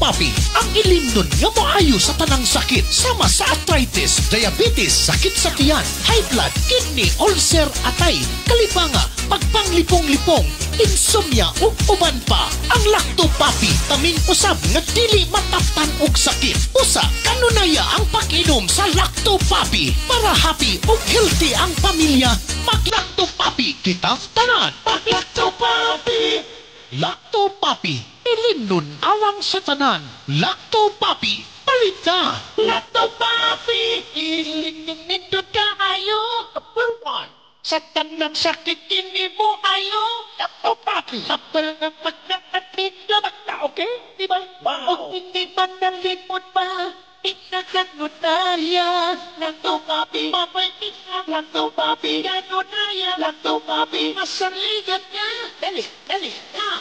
Papi, ang ilimnon nga moayo sa tanang sakit sama sa arthritis, diabetes, sakit sa tiyan, high blood, kidney, ulcer, atay, kalibanga, pagpanglipong-lipong, insomnia ug uban pa. Ang Lacto Papi kaming usab nga dili mataptan og sakit. Usa kanunaya ang pag-inom sa Lacto Papi para happy ug healthy ang pamilya. Mag-Lacto Papi kita tanan. Lacto Papi. Lacto Papi, ilimnon awang sa tanan. Lacto Papi, palita. Lacto Papi, ilimnon kaayo. Kapulwan, sa tanang sakit kini mo ayo. Lacto Papi, kapal na pagkakatid na basta, okay? Diba? O hindi man nalimot pa, itagagot tayo. Lacto Papi, papay kita. Lacto Papi, gagot tayo. Lacto Papi, masaligat niya. Dali, dali, ha?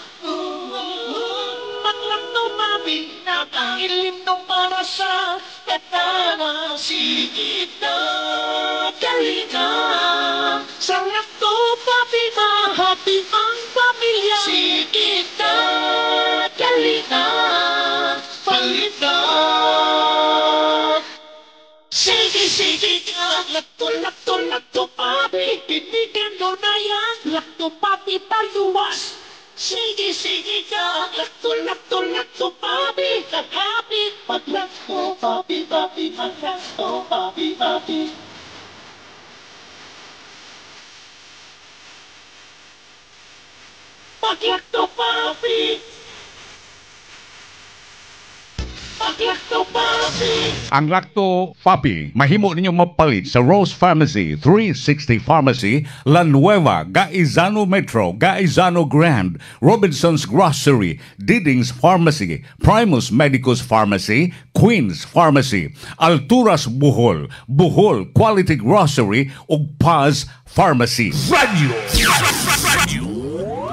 Mag-Lacto Papi, nakailimnom para sa katana. Sigit na, dali na. Sa Lacto Papi, mahappy ang pamilya. Sigit na, dali na. Palit na. Sige ka, Lacto Papi, pinigan mo na yan. Lacto Papi, paluwas. Sige ka, Lacto Papi, happy. Mag-Lacto Papi, mag-Lacto Papi. Mag-Lacto Papi. Ang Lacto Papi, mahimo ninyo mapalit sa Rose Pharmacy, 360 Pharmacy, La Nueva, Gaizano Metro, Gaizano Grand, Robinson's Grocery, Diding's Pharmacy, Primus Medicus Pharmacy, Queen's Pharmacy, Alturas Bohol, Bohol Quality Grocery, ug Paz Pharmacy. Radio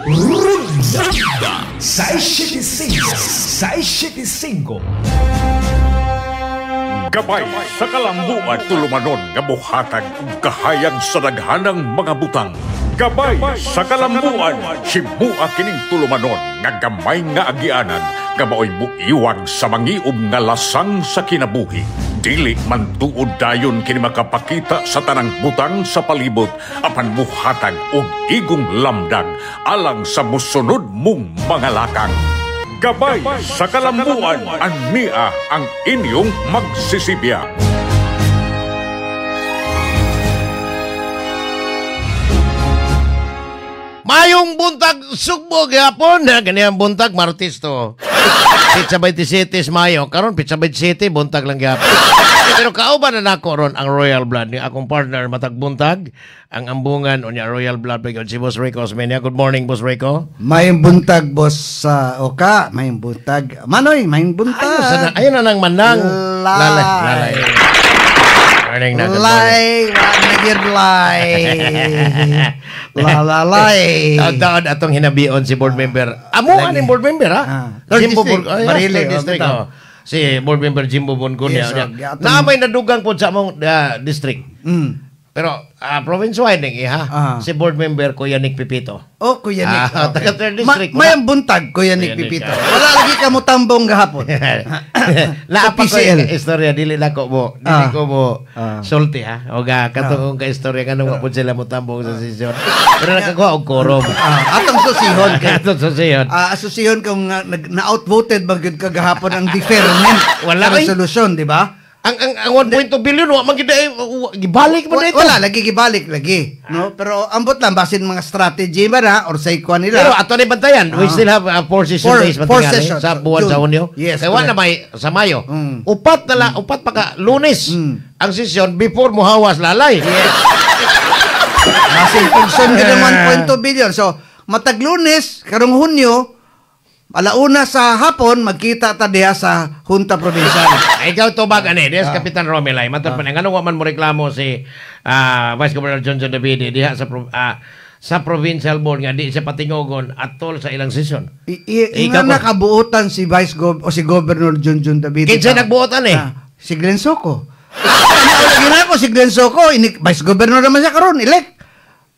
Runda 675 Gabay sa kalambuan tulumanon nga buhatag ug kahayag sa daghanang mga butang. Gabay sa kalambuan himua kining tulumanon nga gamay nga agianan nga maoy muiwag sa mangiub nga lasang sa kinabuhi. Dili man tuod dayon kini makapakita sa tanang butang sa palibot apan buhatag og igong lamdag alang sa musunod mong mga lakang. Gabay sa kalambuan, ania ang inyong magsisibya. Mayong buntag sugbo gihapon na ganyan buntag Martes to. Pizza 27 Mayo karon Pizza 27 buntag lang gihapon. Pero kauban na nako ron ang Royal Blood ni akong partner matag buntag ang ambungan unya Royal Blood bigod si Boss Rico Osmeña. Good morning Boss Rico. Mayong buntag Boss Oka, mayong buntag Manoy, mayong buntag. Ayun na nang manang lalay. Morning na. Lay, lay. Lalay. Taon atong hinabion si board member. Amo aning board member ha? Jimbo Barili district. Si board member Jimbo Boncunia. Yes, Naamay nadugang po sa among district. Pero province-wide ning iha. Si board member Kuya Nick Pipito. Oh, Kuya Nick. Taga third district. Mayang buntag Kuya Nick Pipito. Wala lagi ka mo tambong gahapon. Naapa ko yung istorya dili na ko mo. Dili ko mo sulti ha. O ga katong ka istorya kanang wa pud sila mo tambong sa sesyon. Pero nakakuha og quorum. Atong susihon kay Atong susihon. susihon kung na-outvoted bagud ka gahapon ang deferment. Wala resolution, di ba? Ang 1.2 billion wa man gid gibalik mo dito. Wala lagi gibalik lagi, no? Pero ambot lang basin mga strategy ba na or sa ikwan nila. Pero ato ni bantayan, we still have 4 session days sa buwan sa Hunyo. Yes. Kaya wala may sa Mayo. Upat pa ka Lunes ang session before muhawas lalay. Yes. Basin pension gid 1.2 billion. So matag Lunes karong Hunyo alauna sa hapon, magkita ta diha sa Junta Provincial. Ikaw to bag ani, des Kapitan Romelay. Matod pa ngano wa man mo reklamo si Vice Governor John Davide diha sa provincial board nga di siya patingogon atol sa ilang session. Ikaw nakabuotan si Vice Gov o si Governor John Davide. Kinsa nagbuotan si Glenn Soco. Gina ko si Glenn Soco, Vice Governor naman siya karon, elect.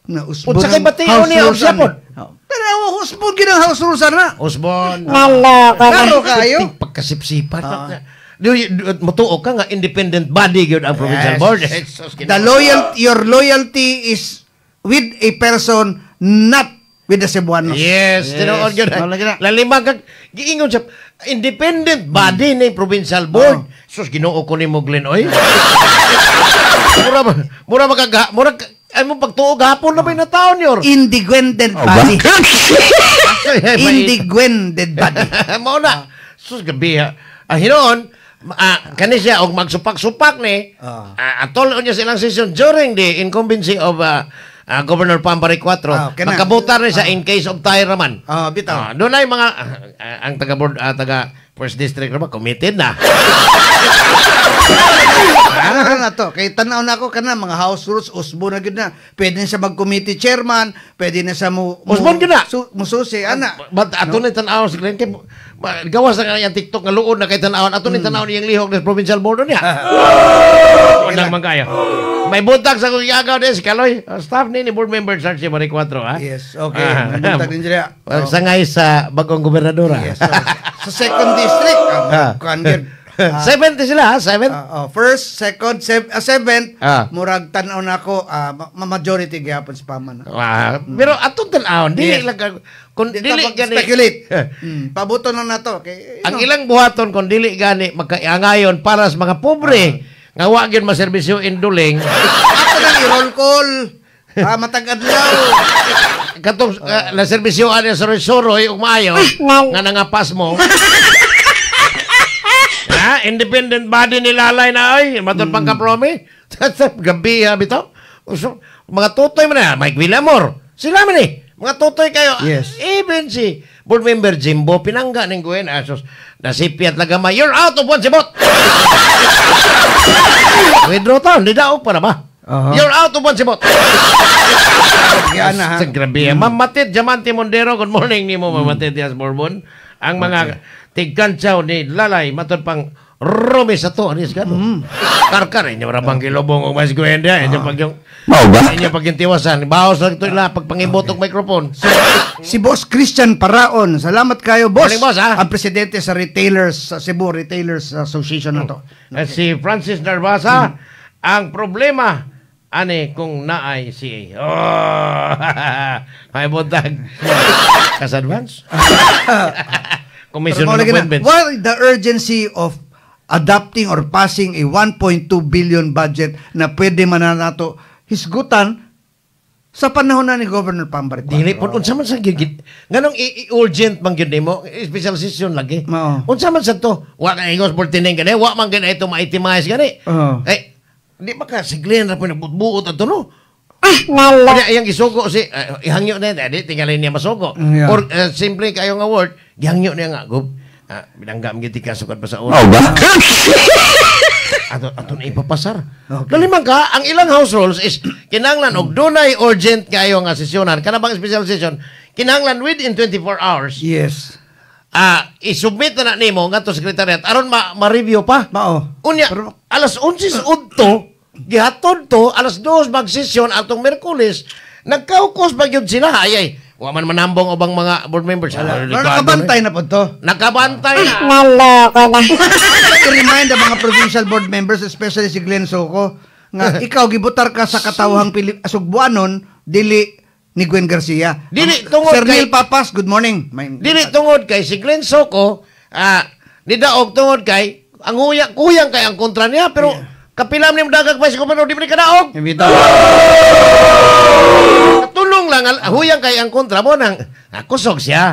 Unsa kay batiyo niya og siya pod? Pero Usbon ginang house rules na. Osbon. Klaro kayo. Pagkasipsipan. Mutuo ka nga independent body gyud ang provincial Yes. board. Your loyalty is with a person, not with the Cebuanos. Yes, tinuod gyud. Wala gina. Lalima kag giingon siya independent body ni provincial board. Sus Ginoo ko nimo Glenn oy. mura ay mo pagtuog hapon na may nataon yor. Independent body. Independent body. Mao na. Sus gabi ha. Hinon, kani siya og magsupak-supak ni. Atol niya silang session during the incumbency of Governor Pambari 4. kana. Makabutar ni siya in case of tie raman. Bitaw. Doon ay mga ang taga First District naman committed na. Ano na to? Kay tanaw na ako kana mga house rules usbo na gid na. Pwede na siya mag-committee chairman, pwede na siya Usbon gid na. mususi ana. But ato ni tan-aw si Glenn kay gawas na nga TikTok nga luod na kay tan-aw ato ni tan-aw niyang lihok ng provincial board niya. Unang mangkaya. May buntag sa kong yagaw din si Kaloy. Staff ni board member Sarge Mari 4 ha. Yes, okay. Buntag din dira. Sangay sa bagong gobernadora. Yes. Sa second district, kuan gid. 70 sila ha? 7? First, second, seventh, Ah. murag tanaw na ako, majority gyapon sa paman. Pero atong tan-aw dili Yes. lang kung dili gani speculate. Pabuto na nato kay ang ilang buhaton kung dili gani magkaiangayon para sa mga pobre nga wa gyud maserbisyo induling ato nang i-roll call. Matag-adlaw. katong na serbisyo ani sa Resoroy ug maayo nga nangapas mo. Independent body ni lalay na ay matod pang kapromi. Gabi ha bitaw. So, mga tutoy man na Mike Villamor. Sila man mga tutoy kayo. Yes. Even si board member Jimbo pinangga ning Gwen asos nasipiat lagama. You're out of one sibot. Withdraw town, di daog para ba? You're out of one sibot. Yan na ha. Sa grabe. Mamatid, Diamante Mondero. Good morning ni mo, Mamatid Diaz Bourbon. Ang mga tigkantsaw ni Lalay, matod pang Rome sa to. Anis ka no? Karkar, inyo rabang kilobong o mas gwenda. Inyo pag yung... Inyo pag yung tiwasan. Bawas lang ito ila pagpangibotong microphone. Si Boss Christian Paraon. Salamat kayo, Boss. Morning, boss, ha? Ang presidente sa Retailers, sa Cebu Retailers Association na to. At si Francis Narvasa, ang problema, ani kung naay si may buntag. Kas advance? Commission of appointments. Why the urgency of adopting or passing a 1.2 billion budget na pwede man na nato hisgutan sa panahon na ni Governor Pambari? Dili po, unsa man sa gigit. Nganong urgent man gyud nimo, special session lagi. Oo. Unsa man sa to? Wa ka ingos for tineng gani, wa man gani ito ma-itemize gani. Oo. Di ba ka siglen ra po nabutbuot ato no? Kaya yang gisugo si ihangyo na di tingalin niya masugo. Yeah. Or simple kayo nga word, gihangyo niya nga gob. Binangga ang giti kasukad pa sa ulo. Ato na ipapasar. Kalimang ka, ang ilang house rules is kinahanglan og dunay urgent kayo nga sesyonan. Kana bang special session, kinahanglan within 24 hours. Yes. I-submit na nimo ngadto sa sekretariat aron ma-review pa. Mao. Unya, alas 11 udto, gihatod to, alas 2 magsesyon atong Merkulis, nagkaukos ba yun sila? Ay, wa man manambong ubang mga board members. Nakabantay na po to. Nakabantay na. I-remind ang mga provincial board members, especially si Glenn Soco, nga ikaw gibutar ka sa katawhang Sugbuanon, dili ni Gwen Garcia. Dili tungod Sir kay Neil Papas, good morning. Dili tungod kay si Glenn Soco, nidaog tungod kay ang kuyang kay ang kontra niya pero kapilam ni dagag pa si Gobernador di man kadaog. Ibitaw. Tulong lang huyang kay ang kontra mo nang kusog siya.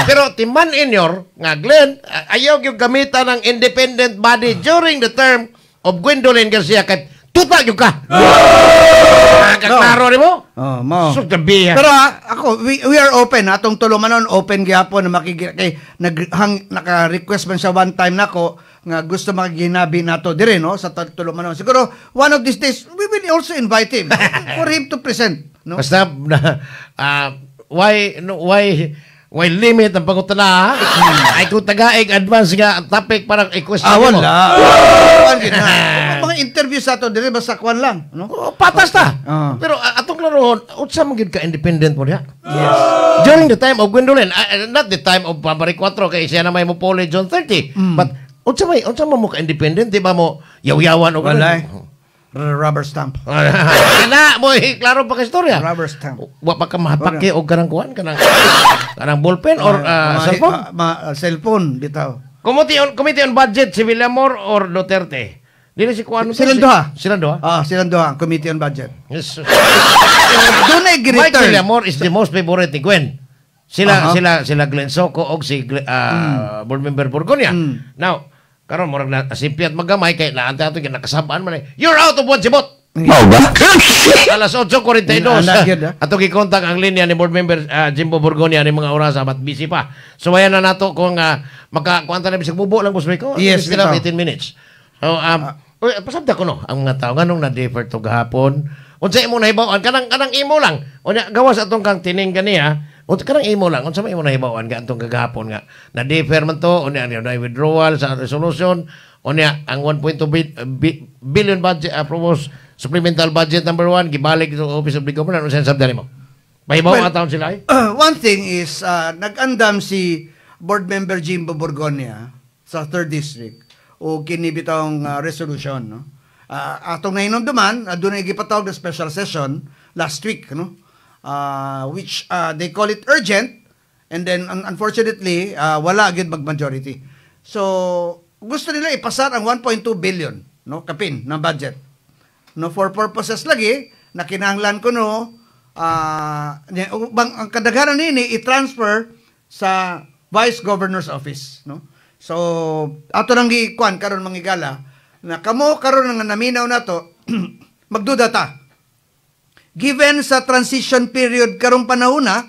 Pero timan inyor nga Glenn ayaw gyud gamitan ng independent body during the term of Gwendolyn Garcia kay tuta gyud ka. Kaklaro ni mo? Mo. So gabi. Pero ako, we are open. Atong tulumanon, open gyapon na kay naka-request man siya one time nako nga gusto magiginabi nato dire no sa tulumanon. Siguro one of these days we will also invite him for him to present. No? Basta why While limit ang pangutana, ay kung tagaig advance nga topic parang i-question mo. Wala. Kuwan gid na. Mga interview sa to dire basta kuwan lang, no? Oh, patas ta. Pero atong klarohon, unsa man gid ka independent mo diha? Yes. During the time of Gwendolyn, not the time of Pabari 4 kay siya na may mo pole John 30. But unsa man mo ka independent, di ba mo yaw-yawan o Wala. Rubber stamp. Kana mo klaro pa ka istorya. Rubber stamp. Wa pa ka mahapake og kanang kuan kanang ballpen or cellphone. Cellphone bitaw. Committee on budget si Villamor or Duterte. Dili si kuan Silang duha. Silang duha. Silang duha, Committee on Budget. Yes. Doon ay Mike return. Villamor is the most favorite ni Gwen. Sila Glenn Soco og si board member Borgonia. Now, karon murag na simple at magamay kay naanta ato nakasabaan man. You're out of one sibot. Mao ba? Alas 8:42. Ato gi-contact ang linya ni board member Jimbo Borgonia ni mga oras but busy pa. So ayan na nato kung makakuanta na bisag bubo lang boss ko. Yes, still have 18 minutes. So pasabda ko no ang mga tao nganong na-defer to gahapon. Unsa imo nahibaw-an kanang imo lang. Unya gawas atong kang tining ganiya. Unsa kanang imo lang unsa may imo nahibaw-an ga atong kagahapon nga na-defer man to unya na withdrawal sa resolution unya ang 1.2 billion budget proposed supplemental budget number 1 gibalik sa Office of the Governor unsa sabda nimo? Mahibaw Well, atawon sila ay? One thing is nag-andam si board member Jimbo Borgonia sa 3rd district o kini bitong resolution, no. Atong nahinumduman doon ay gipatawag na special session last week, no. Which they call it urgent and then unfortunately wala gid mag-majority. So gusto nila ipasar ang 1.2 billion, no, kapin ng budget. No, for purposes lagi na kinahanglan ko no ang kadaghanan nini i-transfer sa Vice Governor's Office, no. So ato nang gikuan karon mangigala na kamo karon nga naminaw nato magduda ta. Given sa transition period karong panahon na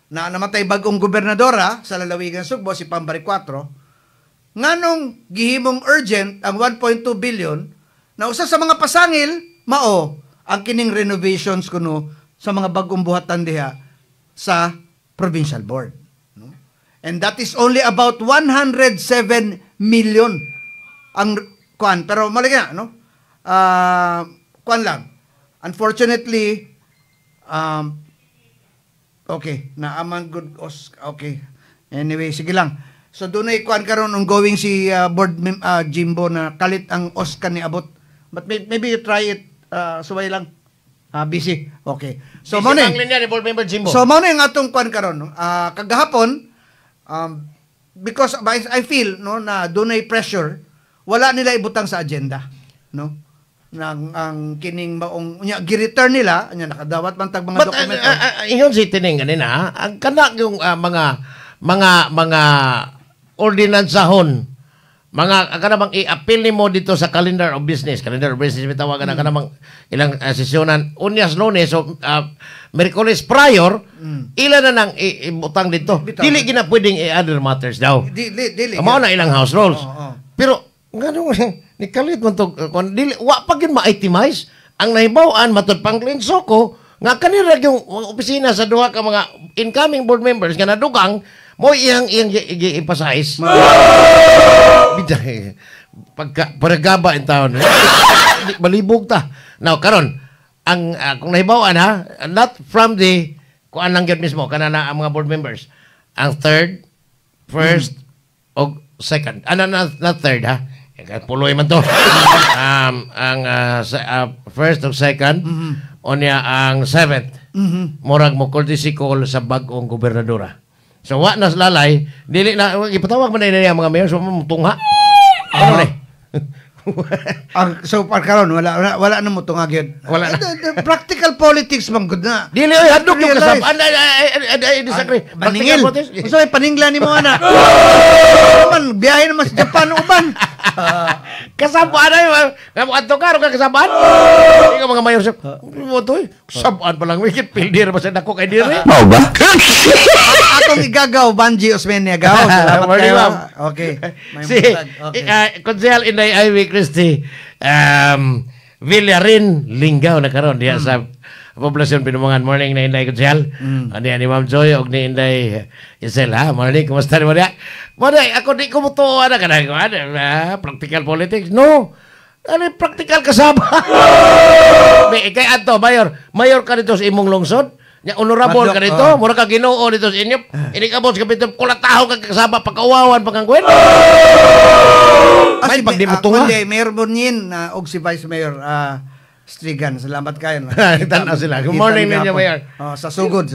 namatay bagong gobernadora sa lalawigan Sugbo si Pambari 4, nganong gihimong urgent ang 1.2 billion na usa sa mga pasangil mao ang kining renovations kuno sa mga bagong buhatan diha sa provincial board, no? And that is only about 107 million ang kuan pero malaki na, no? Kuan lang. Unfortunately, okay, naaman good okay. Anyway, sige lang. So doon ay kuan karon ongoing si board Jimbo na kalit ang Oscar ni abot. But maybe you try it suway lang. Busy. Okay. So mo ang linya ni board member Jimbo. So mo ang atong kuan karon, no? Kagahapon because I feel no na doon ay pressure, wala nila ibutang sa agenda, no? Ang kining maong gi-return nila nya nakadawat man tag mga dokumento. Ingon si tining ganina, ang kana yung mga ordinansahon mga kanamang i-appeal nimo dito sa calendar of business bitawagan na kanamang ilang sesyonan unyas Lunes so Miyerkules prior ila na nang ibutang dito dili gina pwedeng other matters daw Dili. mao na ilang house rules pero ngano ni kalit man to dili wa pa gyud ma-itemize ang nahibaw-an matud pang Glenn Soco nga kanira yung opisina sa duha ka mga incoming board members nga nadugang mo iyang i-emphasize. Biday. Pagkagaba in town. Balibog ta. Now, karon ang kung nahibawan ha, not from the kuan lang yun mismo, kanana ang mga board members. Ang third, first, o second. Not third ha. Puloy man to. Ang first o second, o niya ang seventh. Murag mo courtesy call sa bagong gobernadora. So, wa nas lalay, dili na, ipatawag man na niya mga mayor, so tungha. Ano na so, karon wala na mo tungag yun. Wala na. The practical politics, man, good na. Dili, oy, hadlok yung kasab. I disagree. Paningil. Practical So, paningla ni mo, ana. Naman, biyahe naman sa Japan, uban. kasabaan na yun. Ato ka, ka kasabaan. Hindi ka mga mayor siya. Ano to eh? Kasabaan pa lang. Wikit, pildir ba sa dako kay diri? Mao ba? Akong igagaw, Banji Osmeña gaw. Salamat Morning, kayo. ma'am. Okay. May Si, buntag. Okay. Konsehal Inday Ivy Christie, Villarin, Lingaw na karon diya sa Poblasyon Pinumangan. Morning na Inday Kutsihal. Ani Ma'am Joy og ni Inday Isel ha. Morning, kumusta ni mo niya? Morning, ako di ko mutuwa na kanang practical politics. No. Ano practical kasama? Kay Adto, Mayor ka dito sa imong lungsod. Honorable ka dito. Mura ka Ginoo dito sa inyo. Inikabot sa kapitol. Kulataho ka kasama. Pagkawawan, pagkangguin. May pag di mo tunga. Kundi, Mayor Bonyin og si Vice Mayor Strigan. Salamat kayo. Tanaw sila. Good morning ninyo, Mayor. Sa sugod.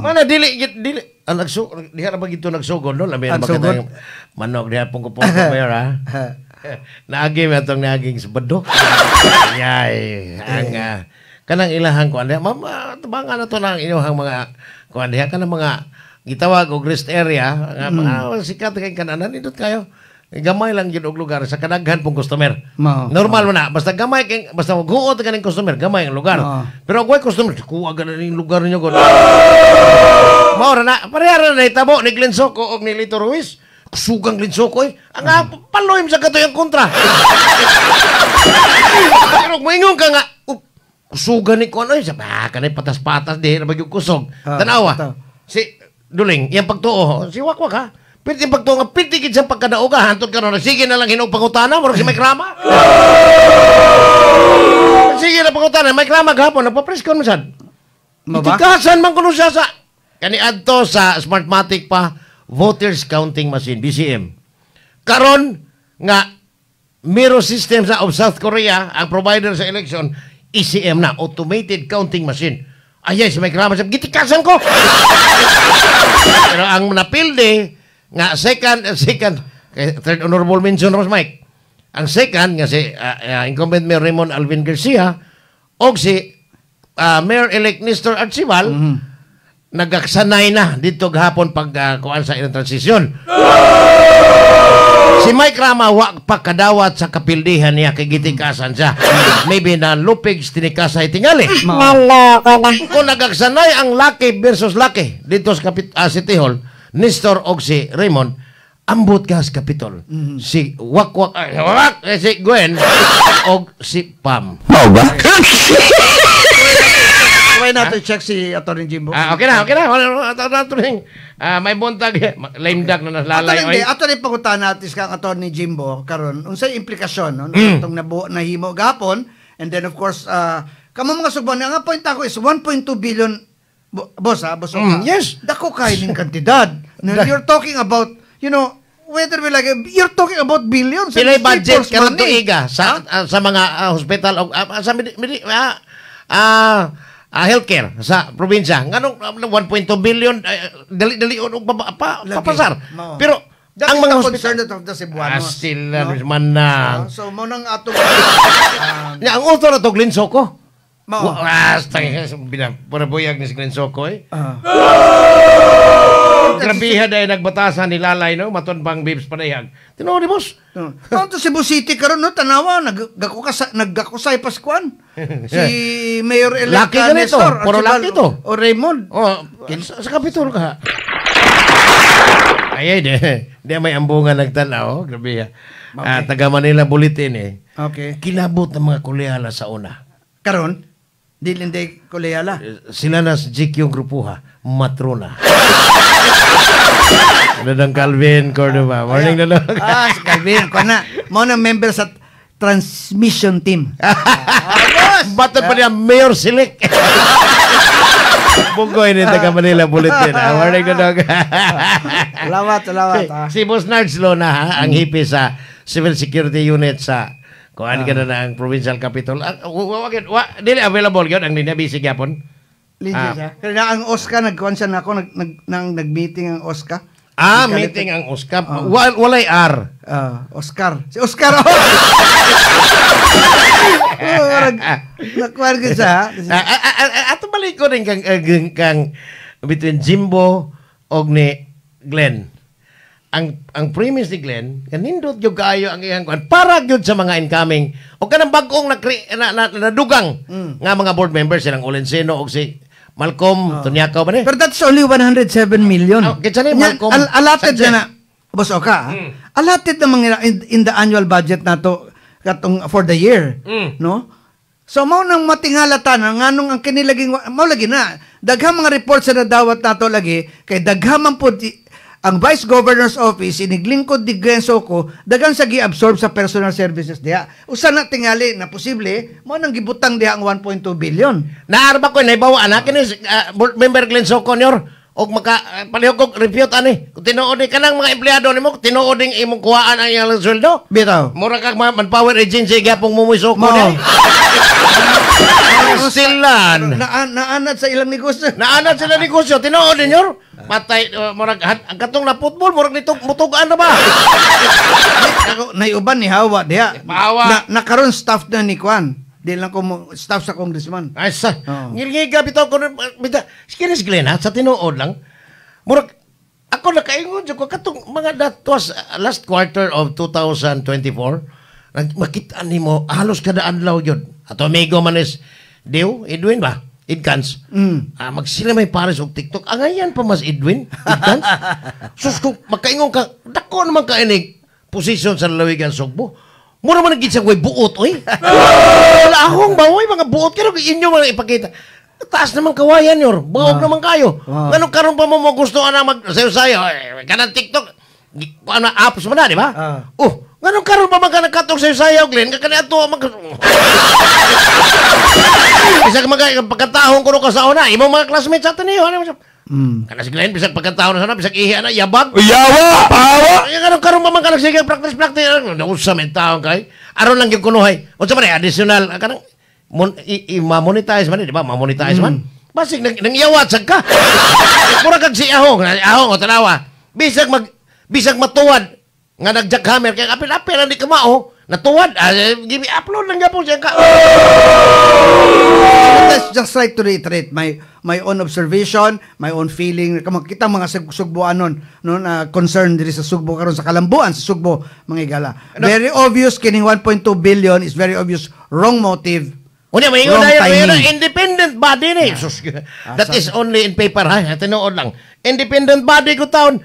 Mana, dili. Diha na ba ito nagsugod, no? Labi na ba ka manok. Diha pong kupong ko, Mayor, ha? Naagi mo itong naaging sabado. Ay, ang... kanang ilahang kuan diha tabangan na to nang inyong mga kuan diha kanang mga gitawag og rest area nga mga sikat kay kananan nindot kayo gamay lang gyud og lugar sa kadaghan pong customer. Normal man na basta gamay kay basta maghuot kaning customer gamay ang lugar. Pero og customer kuha ganan ning lugar ninyo god. Mao ra na parehara na itabo ni Glenn Soco og ni Lito Ruiz. Sugang Glenn Soco ang paloy sa katoy ang kontra. Pero moingon ka nga kusugan ni Kuan, kanay patas-patas, di na bagyong kusog. Tanawa, si Duling, yung pagtuo, si Wakwak ha, pwede yung pagtuo nga, pitikid sa pagkadauga, hantod ka na, sige na lang hinong pangutana, murag si Mike Rama. Sige na pangutana, Mike Rama gahapon, nagpapreskon mo sad. Itikasan man kuno siya sa, kaniadto sa Smartmatic pa, Voters Counting Machine, BCM. Karon nga, Mirror Systems of South Korea, ang provider sa election, ECM na, Automated Counting Machine. Ayay, si Mike Rama, gitikasan ko. Pero ang napilde, nga second, third honorable mention, Rose Mike. Ang second, nga si incumbent Mayor Raymond Alvin Garcia, o si Mayor-elect Nestor Archival, nagaksanay na dito gahapon pag kuan sa ilang transisyon. Si Mike Rama wa pa kadawat sa kapildihan niya kay gitikasan siya. Maybe na lupig tinikasay tingali. Maloko na. Kung nagaksanay ang Lucky versus Lucky dito sa City Hall, Nestor og si Raymond, ambot ka sa Capitol. Si si Gwen og si Pam. Try natin check si Atty. Jimbo. Okay na. May buntag, lame duck na nalalay. Ato rin pagutan natin kang Atty. Jimbo karon unsay implikasyon no itong nahimo gapon, and then of course kamo mga sugbon nga point ako is 1.2 billion boss. Yes. Dako kay ning kantidad. You're talking about, whether we like you're talking about billions. Pilay budget karon tuiga sa mga hospital sa healthcare sa probinsya. Nganong 1.2 billion dali-dali og papasar. Pero ang mga hospital of the Cebuano. Sila man na. So mo nang atong ang author to Glenn Soco. Para buyag ni si Glenn Soco Grabiha dahil nagbatasan ni Lalay, no? Maton bang bibs padayag. Tinood ni boss. Kanto Cebu City karon no tanawa naggakusay Pascuan. Si Mayor-elect Nestor. Puro laki to. O Raymond. Sa Kapitol ka. Ay, di may ambungan nagtanaw. Grabiha. Taga Manila Bulletin Okay. Kilabot ng mga kuleala sa una. Karon, Dilinde Koleyala. Sila na si GQ Grupuha, matrona. Dadang Calvin Cordova. Morning na lang. Si Calvin. Mo na member sa transmission team. Baton pa niya, Mayor Select. Bugoy ni taga Manila Bulletin. Morning na lang. Salamat. Si Boss Nards Lona, ang hipi sa Civil Security Unit sa kuhaan ka na ang provincial capital. Dili available yun ang busy gyapon. Kaya ang Oscar nagkuhan siya nako nag-meeting ang Oscar. Meeting ang Oscar. Walay R. Oscar. Si Oscar. Nakuhan ka siya. Ato balik ko rin kang between Jimbo og ni Glenn. Ang premise ni Glenn, kanindot yung kaayo ang iyang kuan para gyud sa mga incoming o kanang bagong nadugang nga mga board members silang Olenseno og si Malcolm Tunyakaw ba ni? Pero that's only 107 million. Kitsa ni Malcolm. Allotted na Boss Oka. Allotted na mga in the annual budget nato katong for the year, no? So mao nang matinghalatan nganong ang kinilaging mao lagi na daghang mga reports sa nadawat nato lagi kay daghang man pud ang Vice Governor's Office iniglingkod di Glen Soco daghang sa gi-absorb sa personal services diha. Usa na tingali na posible mao nang gibutang diha ang 1.2 billion. Naarba ko naibawa ana kini board member Glenn Soco nyor og maka palihog kog refute ani. Kung tinuod ni kanang mga empleyado nimo tinuod ning imong kuhaan ang iyang sweldo. Bitaw. Mura kag manpower agency gyapong mumuy Soco Mao. ni. Silan. Naanad sa ilang negosyo. Naanad sila negosyo tinuod ninyo. Patay murag ang katong na football murag nito mutugaan na ba? Naiuban ni Hawa diha. Hawa. Nakaroon staff na ni Kwan. Di lang ko staff sa congressman. Ay sa. Oo. Ngilngiga bitaw ko bita. Skinis Glenn ha sa tinuod lang. Murag ako nakaingon jud ko katong mga that was last quarter of 2024. Makita nimo halos kada adlaw yun. Ato amigo man is Dew, Edwin ba? Idkans. Magsila may pares og TikTok. Angayan pa mas Edwin, Idkans. Sus ko makaingon ka, dako naman ka inig posisyon sa lalawigan Sugbo. Mura man nagit sa way buot oy. Wala akong bawoy mga buot pero inyo man ipakita. Taas naman kawayan yor. Bawog naman kayo. Ganun karon pa mo gusto ana mag sayo-sayo kanang TikTok. Ano apps mo na, di ba? Ganun karon pa man ka nagkatong sayo-sayo Glenn, kakani ato mag bisag pagkatahon ko ka sa una, imong mga classmates ato niyo, ano mo? Kana si Glenn bisag pagkatahon sa una, bisag ihi na yabag. Yawa! Pahawa! Ganun karon pa man ka nagsigig practice. Nausa men taon kay. Aron lang gyud kunuhay. Unsa man additional kanang ma-monetize man, di ba? Ma-monetize man. Basig nang iyawat sad ka. Mura kag si ahong o tanawa. Bisag matuwad nga nag-jackhammer kay apil-apil ang di ka mao. Natuwad. Give upload lang gyapon siya ka. Let's just try to reiterate my own observation, my own feeling. Kita mga Sugboanon no na concern diri sa Sugbo karon sa kalambuan sa Sugbo mga igala. Very obvious kining 1.2 billion is very obvious wrong motive. Unya may Wrong timing. independent body ni. That is only in paper ha. Tinuod lang. Independent body ko taon.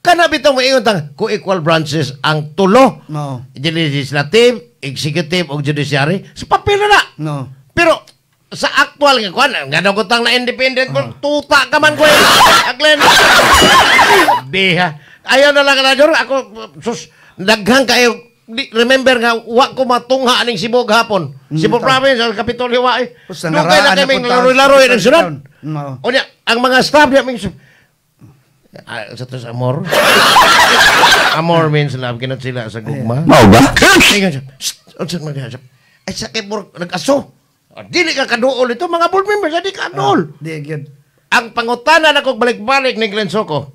Kana bitong maingon tang ko equal branches ang tulo. No. Legislative, executive ug judiciary. Sa papel na. No. Pero sa actual nga kuan ngano ko tang na independent tuta ka man ko. Aglen. Biha. Ayaw na lang na jor ako sus daghang kayo remember nga wa ko matungha aning Cebu gahapon. Cebu province sa Kapitolyo wa eh. Dugay na kami laro-laro ng sunod. No. Unya ang mga staff niya sa to sa amor. Amor means love kinat sila sa gugma. Mao ba? Ingon siya. Unsa man siya? Ay sakit mo nag-aso. Dili ka kaduol ito mga board members, di ka kaduol. Di gyud. Ang pangutana na kog balik-balik ni Glenn Soco.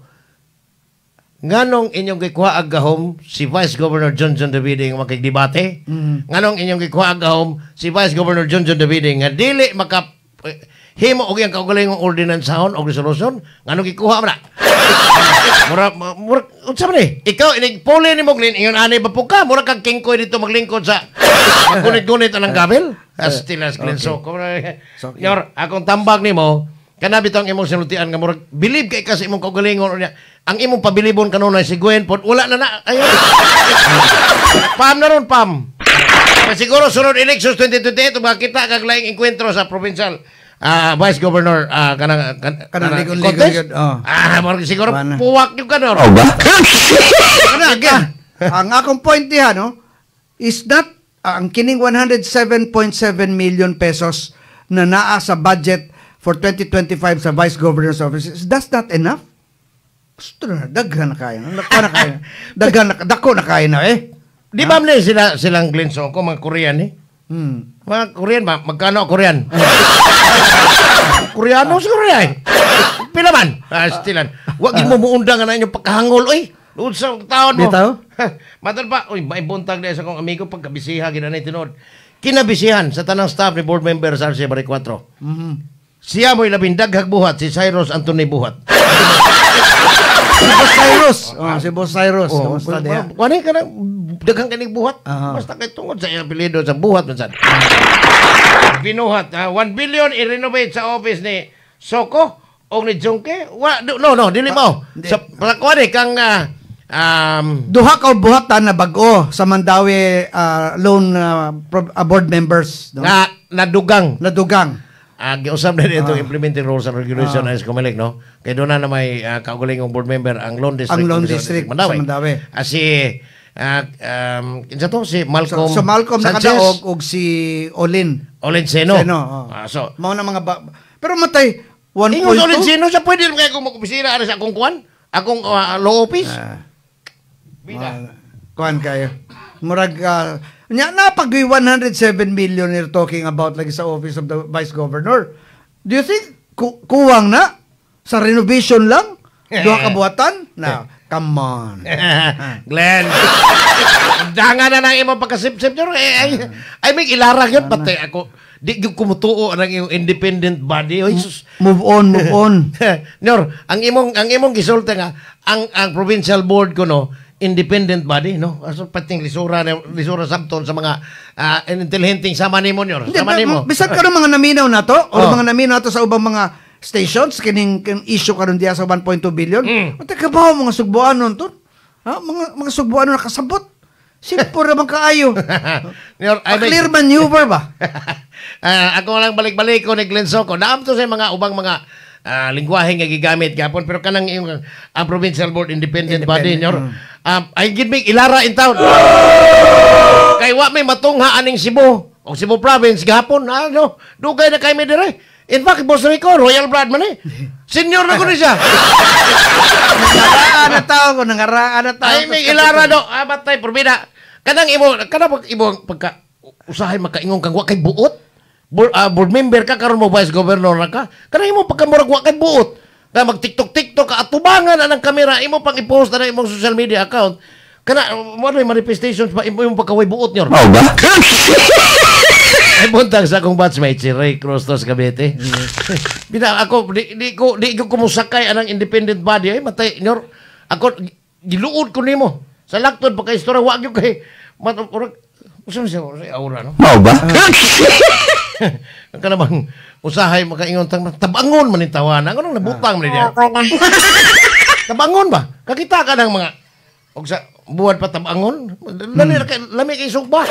Nganong inyong gikuha ag gahom si Vice Governor John Davide nga makigdebate? Nganong inyong gikuha ag gahom si Vice Governor John Davide nga dili maka himo og yang kaugalingong ordinansahon og resolution? Nganong gikuha man na? Mura unsa man ni? Ikaw inigpuli ni mo Glenn ingon ani ba po ka? Mura kag kingkoy dito maglingkod sa magunit-gunit anang kabel. Astilas Glenn Soco. Yor, akong tambag nimo kana bitong imong sinultian nga murag believe kay kasi imong kaugalingon unya. Ang imong pabilibon kanunay si Gwen pod wala na ayo. Pam na ron pam. Siguro sunod elections 2028 makita kag laing enkwentro sa provincial Vice Governor kanang ligon-ligon. Siguro puwak yung kanor. Mao ba? Again, ang akong point diha no is that ang kining 107.7 million pesos na naa sa budget for 2025 sa Vice Governor's Office, that's not enough? Gusto na, daghan na kaya. Dako na kaya na eh. Di ba man silang Glenn Soco, mga Korean eh? Mga Korean ba? Magkano Korean? Koreano sa Korea eh. Pila man? Stilan. Huwag mo muundang na inyong pagkahangol eh. Doon sa taon mo. Bitaw? Matal pa, may buntag na sa kong amigo pagkabisiha, ginanay tinod. Kinabisihan sa tanang staff ni board member sa RC Bari 4. Siya mo'y labindaghag buhat, si Cyrus Anthony Buhat. Si Boss Cyrus. Si Boss Cyrus. Kamusta diha? Kani ka na, daghang kanig buhat. Basta kay tungod sa iyang apelido sa buhat. Binuhat. 1 billion i-renovate sa office ni Soco o ni Junke. No, dili mo. Sa kani kang duha ka buhatan na bag-o sa Mandawi loan board members. No? nga nadugang. Giusap na dito implementing rules and regulation as Comelec, no? Kaya doon na may kaugalingong board member ang Lone District. Ang Lone District sa Mandawi. Kinsa to si Malcolm. So Malcolm nakadaog og si Olin Seno. So mao na mga pero matay 1.2. Ingon Olin Seno siya pwede kay kung mag-opisina sa akong kuan, akong law office. Kuan kayo. Murag nya napag 107 million you're talking about like sa office of the vice governor. Do you think kuwang na sa renovation lang? Duha ka buhatan? Na, come on. Glenn. Dangan na ng imong pagkasip-sip nyo. I mean, ilarang yun. Pati ako, di yung kumutuo ng iyong independent body. Move on. Nyor, ang imong gisulta nga, ang provincial board ko, no, independent body, no? So, pating lisura sabton sa mga intelligenteng sama nimo, Nyor. Sama nimo. Bisag ka mga naminaw na to, o mga naminaw to sa ubang mga stations, kining issue karon diya sa 1.2 billion. Mata ka ba mga sugbuanon to? Ha? Mga sugbuanon nakasabot. Sipur naman kaayo. Clear maneuver ba? Ako lang balik-balik ko ni Glenn Soco. Naam to sa mga ubang mga lingwahe nga gigamit gapon, pero kanang yung provincial board independent body, Nyor. I give me ilara in town. Kay wa may matungha aning Cebu o Cebu province gapon, dugay na kay me dire. In fact, Boss Rico, Royal Blood man eh. Senior na ko ni siya. Nangaraan na tao. Ay, may ilara do. Batay, porbida. Kanang pagka usahay makaingong kang wakay buot. Board member ka, karon mo vice governor na ka. Kanang imo pagkamurag wakay buot. Kaya mag-tiktok-tiktok ka, atubangan na ng kamera, imo pang i-post na imong social media account. Kana, mo na manifestations pa, imo pagkaway buot nyo. Oh, ba? Ay buntag sa akong batchmate si Ray Crostos Cavite. Bina ako di ko kumusakay anang independent body ay matay nyor. Ako giluod ko nimo. Sa laktod pa kay istorya wa gyud kay maturag usa siya aura no. Oh ba? Kana bang usahay makaingon tabangon man ni tawana. Anong nabutang man niya? Tabangon ba? Kakita ka ng mga og sa buwan pa tabangon. Lami kay sugba.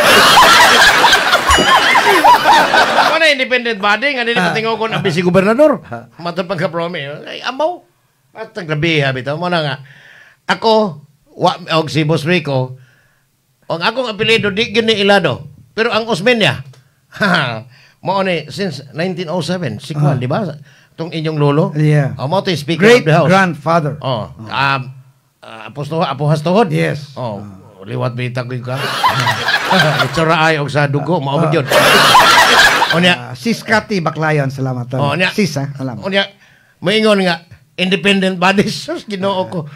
Ano independent body nga dili patingaw ko ang busy gobernador. Matod pagka-promise. Ay amaw. At grabe bitaw mo na nga. Ako og si Boss Rico, ang akong apelyido di gyud ni Ilado. Pero ang Osmeña, mo ni since 1907, si Juan, di ba? Tong inyong lolo. Yeah. Mo to speaker Great of the house. grandfather. Apuhas tuhod. Yes. Liwat bitag ko ka. Itsura ay og sa dugo mao man gyud. Onya Sis Cathy Baclayon, salamat. Onya Sis salamat. Onya moingon nga independent bodies sus Ginoo ko.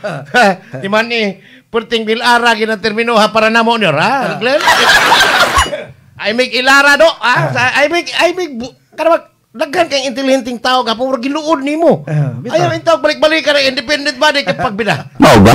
Di man ni perting bilara gina terminoha para namo nyo ha. Glenn. I make ilara do I make karabag daghan kay intelligenteng tao ka puro giluod nimo. Ayaw intaw balik-balik ka ng independent body kapag bida. Oh ba?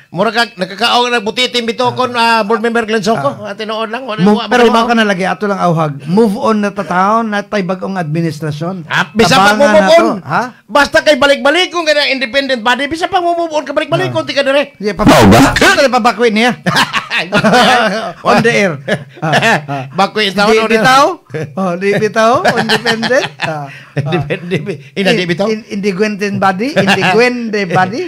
Mura kag nakakaawag na butitin bitokon board member Glenn Soco. Tinuod lang. Pero baka na lagi ato lang awhag. Move on na tataon na tay bagong administrasyon. Bisa pa move on. Ha? Basta kay balik-balik kung ganang independent body, bisa pa move on ka balik-balik kung tika dire. Di pa ba? Ito pa bakwin niya. On the air. Bakwin taon. Di bitaw? Di bitaw? Independent? Independent body? Independent body?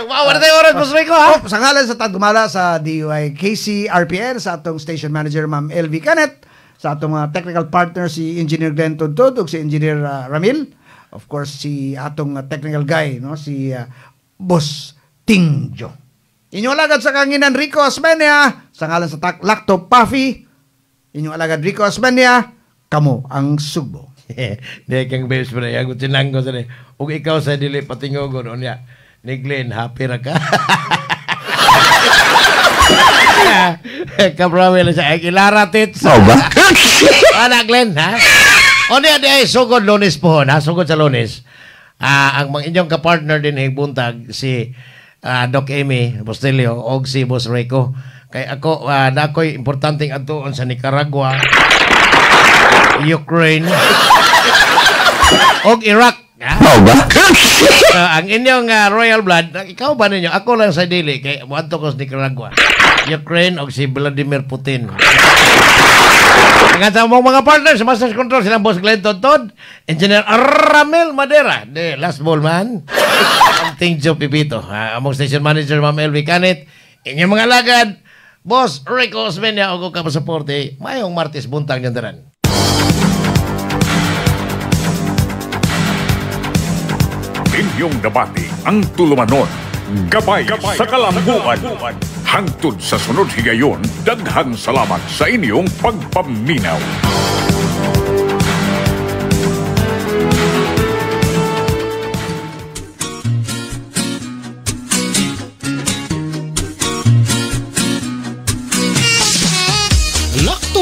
Wala tayo oras, Boss Rico, ha? Sa ngalan sa Tagumala sa DUIKC RPN, sa atong station manager, Ma'am LV Canet, sa atong mga technical partner, si Engineer Glenn Tudtod, ug si Engineer Ramil, of course, si atong technical guy, no, si Boss Tingjo. Inyong alagad sa kanginan, Rico Osmeña, sa ngalan sa Lacto Puffy, inyong alagad, Rico Osmeña, kamo ang sugbo. Di kang best friend, ako tinanggo sa ni. Ug ikaw sa dili patingogon, onya. Ni Glenn, happy ra ka. Kabrawe lang siya. Ilara tits. Oh ba? Ana, Glenn, ha? O niya, sugod Lunes po, ha? Sugod sa Lunes. Ang mga inyong kapartner din, buntag, si Doc Amy Postelio, o si Boss Rico. Kay ako, na ako'y importanteng atuon sa Nicaragua, Ukraine, o Iraq. Oh ba? Ang inyong Royal Blood, ikaw ba ninyo? Ako lang sa dili, kay muadto ko sa Nicaragua. Ukraine o si Vladimir Putin. Nga mong mga partners, Masters Control, silang Boss Glenn Tontod, Engineer Ramel Madera, the last ball man, Ting Joe Pipito, among station manager, Ma'am Elvi Canet, inyong mga lagad, Boss Rico Osmeña, o ka pasaporte, mayong Martes buntag niyang daran. Inyong nabati ang tulumanon. Gabay sa kalambuan. Hangtod sa sunod higayon, daghang salamat sa inyong pagpaminaw.